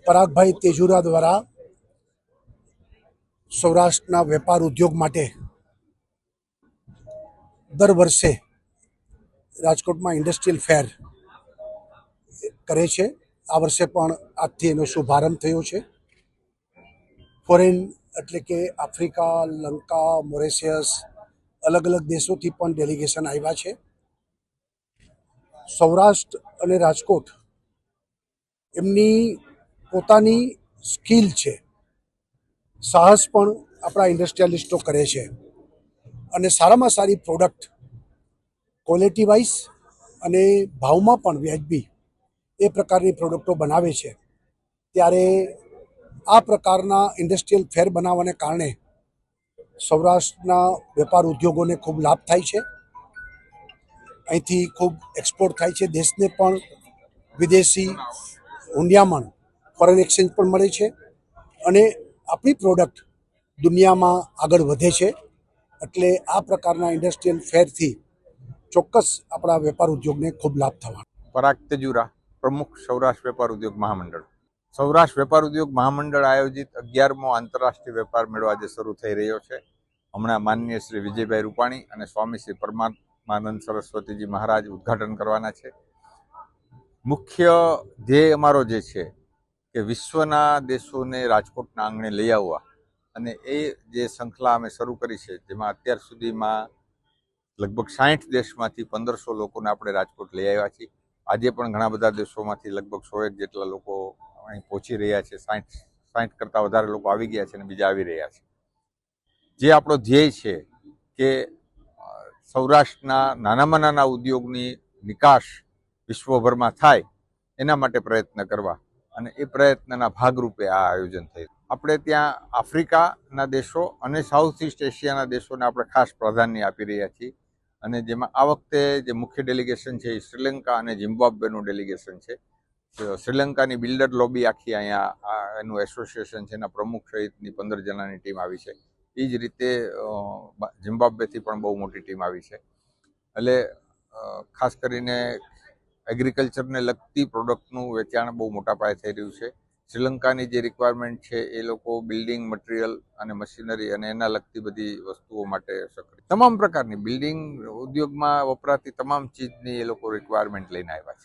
પરાગભાઈ તેજુરા દ્વારા સૌરાષ્ટ્રના વેપાર ઉદ્યોગ માટે દર વર્ષે રાજકોટમાં ઇન્ડસ્ટ્રીયલ ફેર કરે છે. આ વર્ષે પણ આજથી એનો શુભારંભ થયો છે. ફોરેન એટલે કે આફ્રિકા, લંકા, મોરેશિયસ, અલગ અલગ દેશોથી પણ ડેલિગેશન આવ્યા છે. સૌરાષ્ટ્ર અને રાજકોટ એમની પોતાની સ્કિલ છે, સાહસ પણ આપણા ઇન્ડસ્ટ્રીયાલિસ્ટો કરે છે અને સારામાં સારી પ્રોડક્ટ ક્વોલિટી વાઇઝ અને ભાવમાં પણ વ્યાજબી એ પ્રકારની પ્રોડક્ટો બનાવે છે. ત્યારે આ પ્રકારના ઇન્ડસ્ટ્રીયલ ફેર બનાવવાને કારણે સૌરાષ્ટ્રના વેપાર ઉદ્યોગોને ખૂબ લાભ થાય છે. અહીંથી ખૂબ એક્સપોર્ટ થાય છે. દેશને પણ વિદેશી હુંડિયામણ, ફોરેન એક્સચેન્જ પણ મળે છે અને આપણી પ્રોડક્ટ દુનિયામાં આગળ વધે છે. એટલે આ પ્રકારના ઇન્ડસ્ટ્રીયલ ફેરથી ચોક્કસ આપણા વેપાર ઉદ્યોગને ખૂબ લાભ થવાનો. પરાગ તેજુરા, પ્રમુખ સૌરાષ્ટ્ર વેપાર ઉદ્યોગ મહામંડળ. સૌરાષ્ટ્ર વેપાર ઉદ્યોગ મહામંડળ આયોજિત 11મો આંતરરાષ્ટ્રીય વેપાર મેળો આજે શરૂ થઈ રહ્યો છે. હમણાં માનનીય શ્રી વિજયભાઈ રૂપાણી અને સ્વામી શ્રી પરમાત્માનંદ સરસ્વતીજી મહારાજ ઉદ્ઘાટન કરવાના છે. મુખ્ય ધ્યેય અમારો જે છે કે વિશ્વના દેશોને રાજકોટના આંગણે લઈ આવવા, અને એ જે શૃંખલા અમે શરૂ કરી છે, જેમાં અત્યાર સુધીમાં લગભગ 60 દેશમાંથી 1500 લોકોને આપણે રાજકોટ લઈ આવ્યા છીએ. આજે પણ ઘણા બધા દેશોમાંથી લગભગ 100 જેટલા લોકો અહીં પહોંચી રહ્યા છે. 60 કરતાં વધારે લોકો આવી ગયા છે અને બીજા આવી રહ્યા છે. જે આપણો ધ્યેય છે કે સૌરાષ્ટ્રના નાનામાં નાના ઉદ્યોગની નિકાસ વિશ્વભરમાં થાય, એના માટે પ્રયત્ન કરવા, અને એ પ્રયત્નના ભાગરૂપે આ આયોજન થયું. આપણે ત્યાં આફ્રિકાના દેશો અને સાઉથ ઇસ્ટ એશિયાના દેશોને આપણે ખાસ પ્રાધાન્ય આપી રહ્યા છીએ. અને જેમાં આ વખતે જે મુખ્ય ડેલિગેશન છે એ શ્રીલંકા અને ઝિમ્બાબ્વેનું ડેલિગેશન છે. શ્રીલંકાની બિલ્ડર લોબી આખી અહીંયા એનું એસોસિએશન છે, એના પ્રમુખ સહિતની 15 જણાની ટીમ આવી છે. એ જ રીતે ઝિમ્બાબ્વેથી પણ બહુ મોટી ટીમ આવી છે. એટલે ખાસ કરીને એગ્રીકલ્ચરને લગતી પ્રોડક્ટનું વેચાણ બહુ મોટા પાયે થઈ રહ્યું છે. શ્રીલંકાની જે રિક્વાયરમેન્ટ છે એ લોકો બિલ્ડિંગ મટીરિયલ અને મશીનરી અને એના લગતી બધી વસ્તુઓ માટે સક્રિય, તમામ પ્રકારની બિલ્ડિંગ ઉદ્યોગમાં વપરાતી તમામ ચીજની એ લોકો રિક્વાયરમેન્ટ લઈને આવ્યા છે.